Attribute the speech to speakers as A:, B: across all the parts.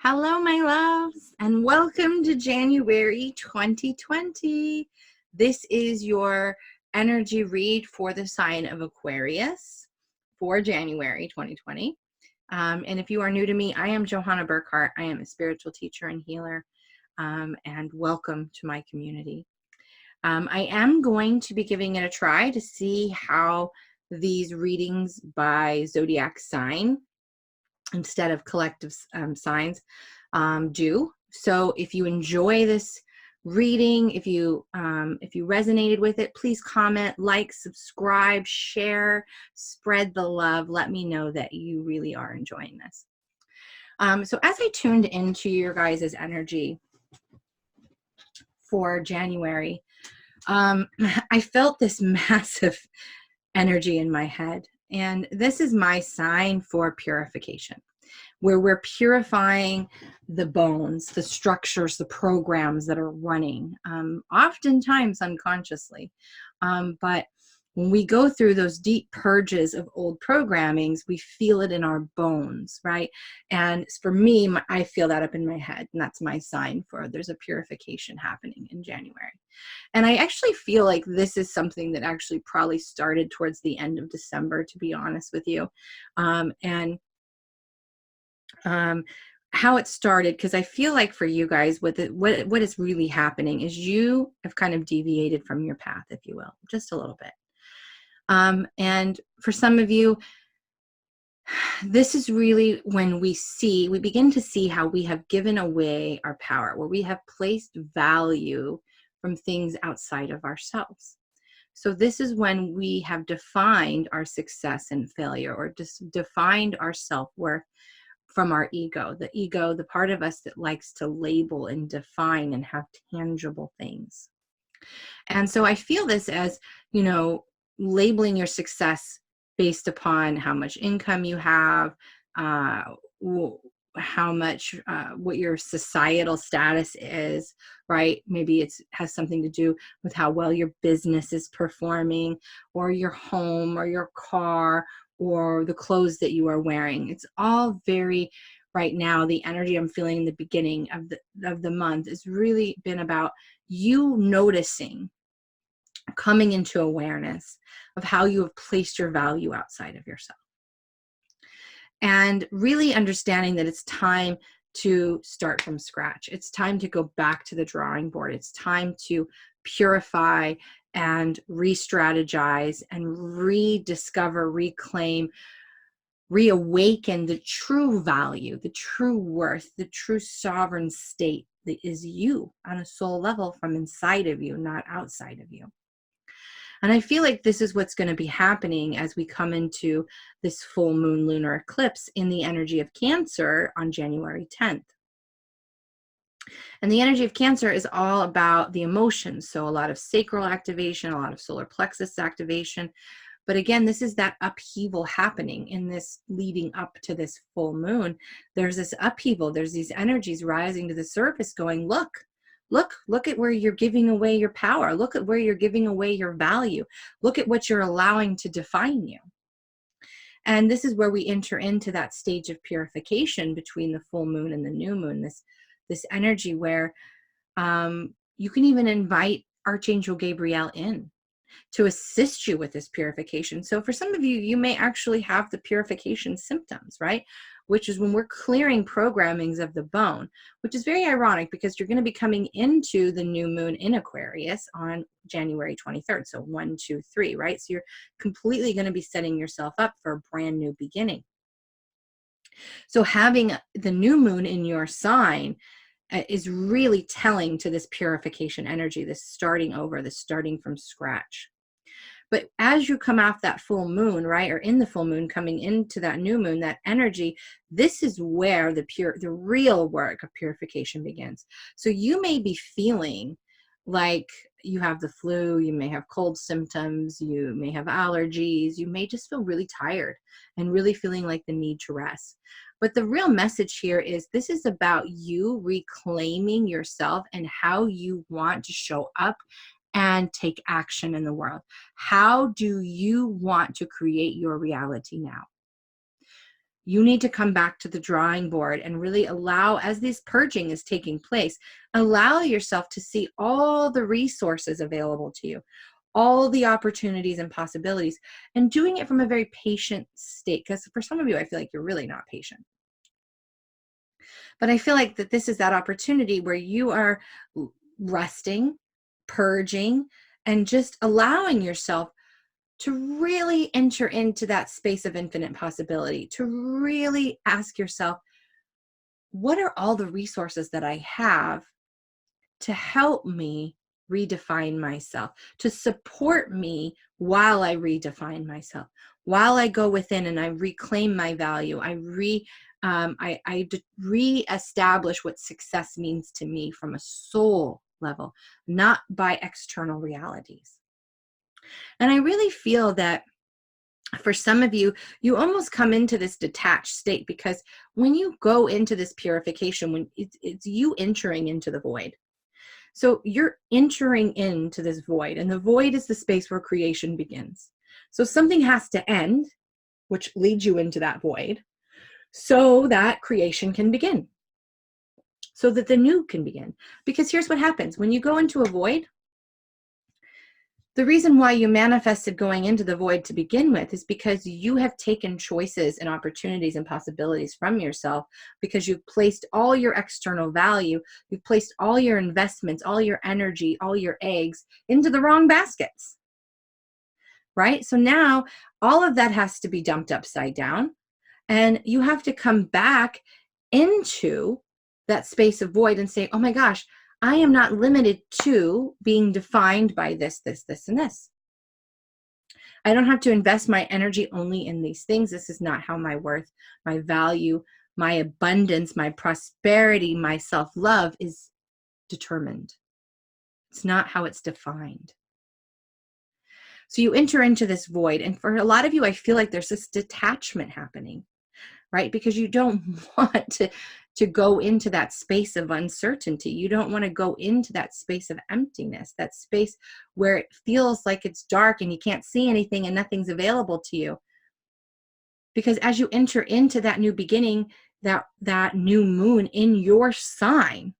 A: Hello, my loves, and welcome to January 2020. This is your energy read for the sign of Aquarius for January 2020. And if you are new to me, I am Johanna Burkhardt. I am a spiritual teacher and healer, and welcome to my community. I am going to be giving it a try to see how these readings by zodiac sign instead of collective signs do. So if you enjoy this reading, if you resonated with it, please comment, like, subscribe, share, spread the love. Let me know that you really are enjoying this. So as I tuned into your guys' energy for January, I felt this massive energy in my head. And this is my sign for purification, where we're purifying the bones, the structures, the programs that are running, oftentimes unconsciously. But when we go through those deep purges of old programmings, we feel it in our bones, right? And for me, I feel that up in my head, and that's my sign for there's a purification happening in January. And I actually feel like this is something that actually probably started towards the end of December, to be honest with you. How it started, because I feel like for you guys, what is really happening is you have kind of deviated from your path, if you will, just a little bit. And for some of you, this is really when we begin to see how we have given away our power, where we have placed value from things outside of ourselves. So this is when we have defined our success and failure, or just defined our self-worth from our ego, the part of us that likes to label and define and have tangible things. And so I feel this as, labeling your success based upon how much income you have, how much, what your societal status is, right? Maybe it has something to do with how well your business is performing, or your home, or your car, or the clothes that you are wearing. It's all very, right now, the energy I'm feeling in the beginning of the month has really been about you noticing, coming into awareness of how you have placed your value outside of yourself. And really understanding that it's time to start from scratch. It's time to go back to the drawing board. It's time to purify and re-strategize and rediscover, reclaim, reawaken the true value, the true worth, the true sovereign state that is you on a soul level from inside of you, not outside of you. And I feel like this is what's going to be happening as we come into this full moon lunar eclipse in the energy of Cancer on January 10th. And the energy of Cancer is all about the emotions. So a lot of sacral activation, a lot of solar plexus activation. But again, this is that upheaval happening in this leading up to this full moon. There's this upheaval. There's these energies rising to the surface going, look at where you're giving away your power. Look at where you're giving away your value. Look at what you're allowing to define you. And this is where we enter into that stage of purification between the full moon and the new moon, this energy where you can even invite Archangel Gabriel in to assist you with this purification. So for some of you, you may actually have the purification symptoms, right? Which is when we're clearing programmings of the bone, which is very ironic because you're going to be coming into the new moon in Aquarius on January 23rd. So 1, 2, 3, right? So you're completely going to be setting yourself up for a brand new beginning. So having the new moon in your sign is really telling to this purification energy, this starting over, this starting from scratch. But as you come off that full moon, right, or in the full moon, coming into that new moon, that energy, this is where the real work of purification begins. So you may be feeling like you have the flu, you may have cold symptoms, you may have allergies, you may just feel really tired and really feeling like the need to rest. But the real message here is this is about you reclaiming yourself and how you want to show up and take action in the world. How do you want to create your reality now? You need to come back to the drawing board and really allow, as this purging is taking place, allow yourself to see all the resources available to you, all the opportunities and possibilities, and doing it from a very patient state. Because for some of you, I feel like you're really not patient. But I feel like that this is that opportunity where you are resting, purging, and just allowing yourself to really enter into that space of infinite possibility, to really ask yourself, what are all the resources that I have to help me redefine myself, to support me while I redefine myself, while I go within and I reclaim my value, I reestablish what success means to me from a soul level, not by external realities. And I really feel that for some of you, you almost come into this detached state, because when you go into this purification, when it's you entering into the void. So you're entering into this void, and the void is the space where creation begins. So something has to end, which leads you into that void, so that creation can begin, so that the new can begin. Because here's what happens when you go into a void. The reason why you manifested going into the void to begin with is because you have taken choices and opportunities and possibilities from yourself, because you've placed all your external value, you've placed all your investments, all your energy, all your eggs into the wrong baskets, right? So now all of that has to be dumped upside down, and you have to come back into that space of void and say, oh my gosh, I am not limited to being defined by this, this, this, and this. I don't have to invest my energy only in these things. This is not how my worth, my value, my abundance, my prosperity, my self-love is determined. It's not how it's defined. So you enter into this void. And for a lot of you, I feel like there's this detachment happening, right? Because you don't want to go into that space of uncertainty. You don't want to go into that space of emptiness, that space where it feels like it's dark and you can't see anything and nothing's available to you. Because as you enter into that new beginning, that new moon in your sign,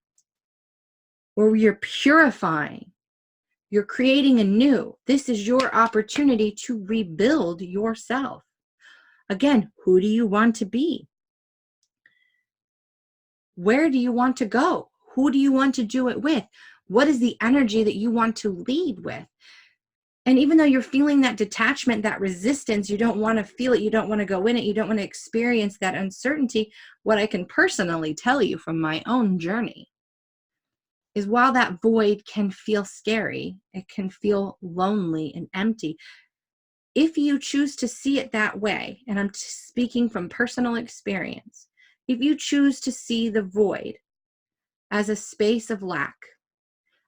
A: where you're purifying, you're creating anew, this is your opportunity to rebuild yourself. Again, who do you want to be? Where do you want to go? Who do you want to do it with? What is the energy that you want to lead with? And even though you're feeling that detachment, that resistance, you don't want to feel it, you don't want to go in it, you don't want to experience that uncertainty, what I can personally tell you from my own journey is, while that void can feel scary, it can feel lonely and empty, if you choose to see it that way, and I'm speaking from personal experience, if you choose to see the void as a space of lack,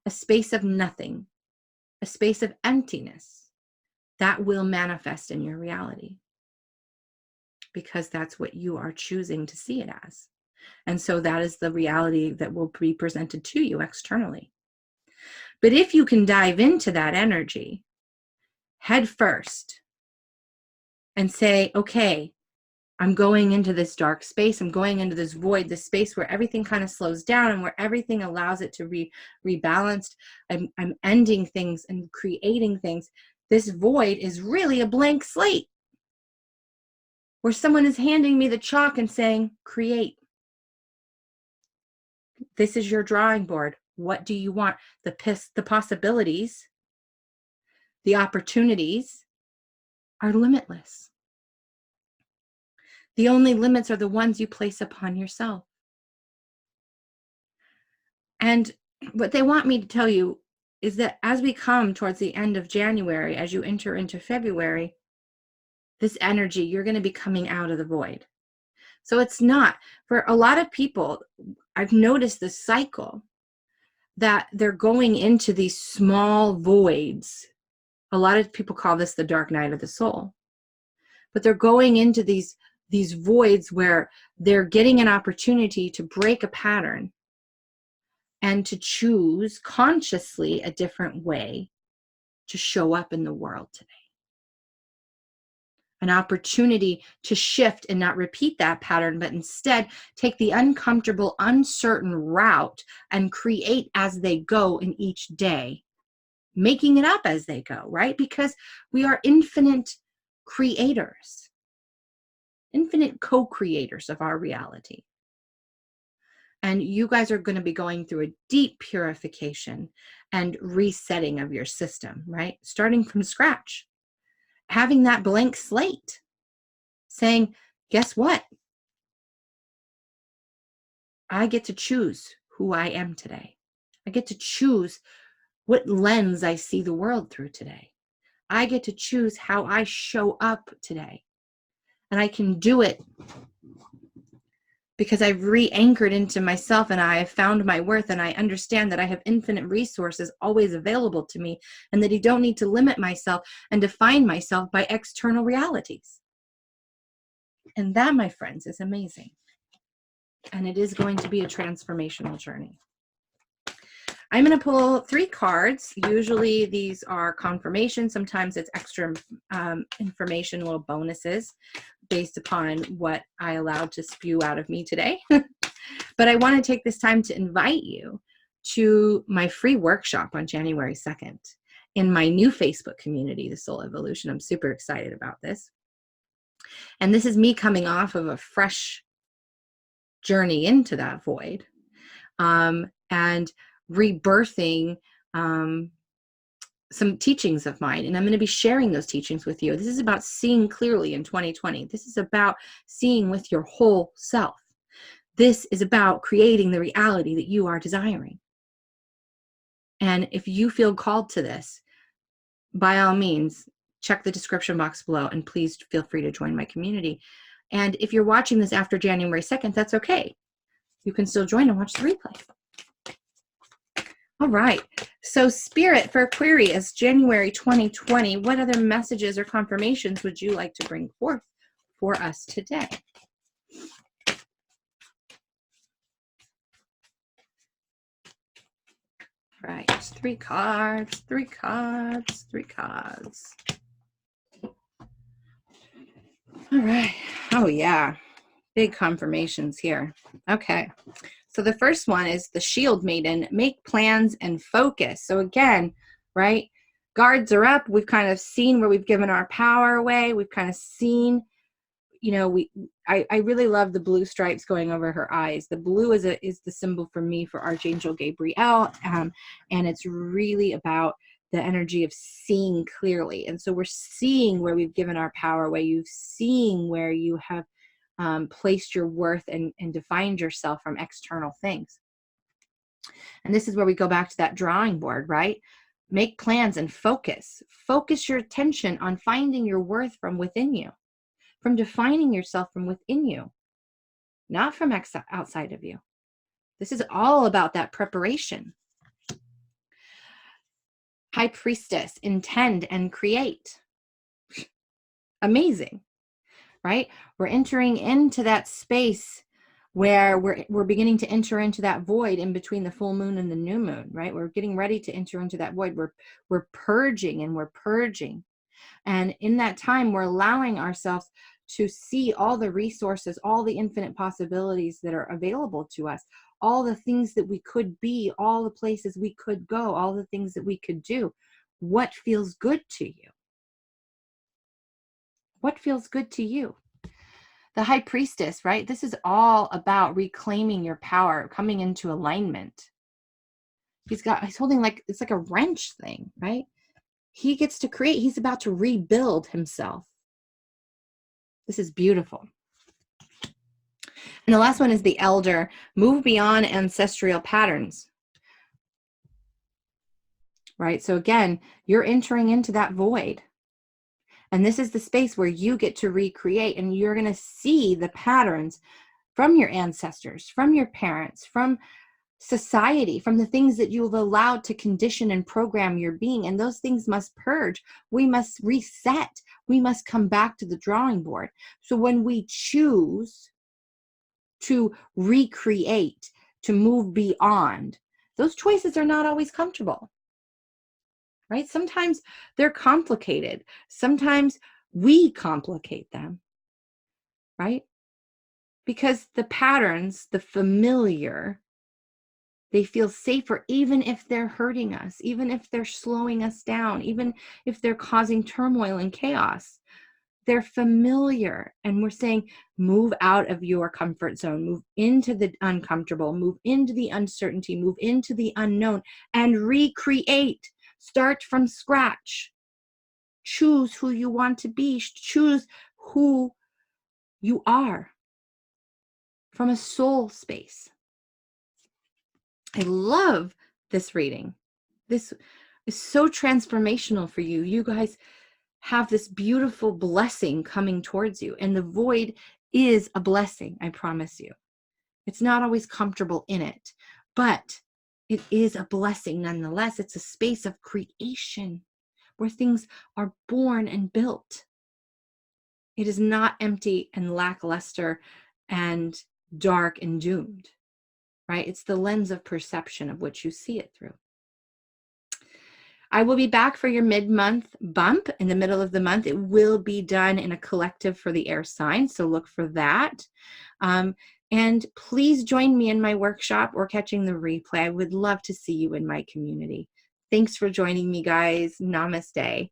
A: a space of nothing, a space of emptiness, that will manifest in your reality, because that's what you are choosing to see it as. And so that is the reality that will be presented to you externally. But if you can dive into that energy head first and say, okay, I'm going into this dark space. I'm going into this void, this space where everything kind of slows down and where everything allows it to rebalance. I'm ending things and creating things. This void is really a blank slate, where someone is handing me the chalk and saying, create. This is your drawing board. What do you want? The possibilities, the opportunities are limitless. The only limits are the ones you place upon yourself. And what they want me to tell you is that as we come towards the end of January, as you enter into February, this energy, you're going to be coming out of the void. So it's not, for a lot of people, I've noticed this cycle that they're going into these small voids. A lot of people call this the dark night of the soul. But they're going into these voids where they're getting an opportunity to break a pattern and to choose consciously a different way to show up in the world today. an opportunity to shift and not repeat that pattern, but instead take the uncomfortable, uncertain route and create as they go in each day, making it up as they go, right? Because we are infinite creators, infinite co-creators of our reality. And you guys are going to be going through a deep purification and resetting of your system, right? Starting from scratch, having that blank slate, saying, guess what? I get to choose who I am today. I get to choose what lens I see the world through today. I get to choose how I show up today. And I can do it because I've re-anchored into myself and I have found my worth, and I understand that I have infinite resources always available to me, and that I don't need to limit myself and define myself by external realities. And that, my friends, is amazing. And it is going to be a transformational journey. I'm going to pull 3 cards. Usually these are confirmation. Sometimes it's extra information, little bonuses based upon what I allowed to spew out of me today. But I want to take this time to invite you to my free workshop on January 2nd in my new Facebook community, The Soul Evolution. I'm super excited about this. And this is me coming off of a fresh journey into that void, and rebirthing some teachings of mine, and I'm going to be sharing those teachings with you. This is about seeing clearly in 2020. This is about seeing with your whole self. This is about creating the reality that you are desiring. And if you feel called to this, by all means, check the description box below and please feel free to join my community. And if you're watching this after January 2nd, that's okay. You can still join and watch the replay. All right, so Spirit for Aquarius, January 2020, what other messages or confirmations would you like to bring forth for us today? Right, 3 cards, 3 cards, 3 cards. All right, oh yeah, big confirmations here. Okay. So the first one is the Shield Maiden, make plans and focus. So again, right, guards are up. We've kind of seen where we've given our power away. We've kind of seen, you know, I really love the blue stripes going over her eyes. The blue is the symbol for me for Archangel Gabriel, and it's really about the energy of seeing clearly. And so we're seeing where we've given our power away. You've seen where you have placed your worth and defined yourself from external things. And this is where we go back to that drawing board, right? Make plans and focus. Focus your attention on finding your worth from within you, from defining yourself from within you, not from outside of you. This is all about that preparation. High Priestess, intend and create. Amazing. Right? We're entering into that space where we're beginning to enter into that void in between the full moon and the new moon, right? We're getting ready to enter into that void. We're purging and we're purging. And in that time, we're allowing ourselves to see all the resources, all the infinite possibilities that are available to us, all the things that we could be, all the places we could go, all the things that we could do. What feels good to you? What feels good to you? The High Priestess, right? This is all about reclaiming your power, coming into alignment. He's holding it's like a wrench thing, right? He gets to create. He's about to rebuild himself. This is beautiful. And the last one is the Elder, move beyond ancestral patterns. Right? So again, you're entering into that void. And this is the space where you get to recreate, and you're going to see the patterns from your ancestors, from your parents, from society, from the things that you've allowed to condition and program your being. And those things must purge. We must reset. We must come back to the drawing board. So when we choose to recreate, to move beyond, those choices are not always comfortable. Right? Sometimes they're complicated. Sometimes We complicate them, right? Because the patterns, the familiar, they feel safer even if they're hurting us, even if they're slowing us down, even if they're causing turmoil and chaos. They're familiar. And we're saying, move out of your comfort zone, move into the uncomfortable, move into the uncertainty, move into the unknown, and recreate. Start from scratch. Choose who you want to be. Choose who you are from a soul space. I love this reading. This is so transformational for you. You guys have this beautiful blessing coming towards you, and the void is a blessing, I promise you. It's not always comfortable in it, but it is a blessing nonetheless. It's a space of creation where things are born and built. It is not empty and lackluster and dark and doomed, right? It's the lens of perception of which you see it through. I will be back for your mid-month bump in the middle of the month. It will be done in a collective for the air sign, so look for that. And please join me in my workshop or catching the replay. I would love to see you in my community. Thanks for joining me, guys. Namaste.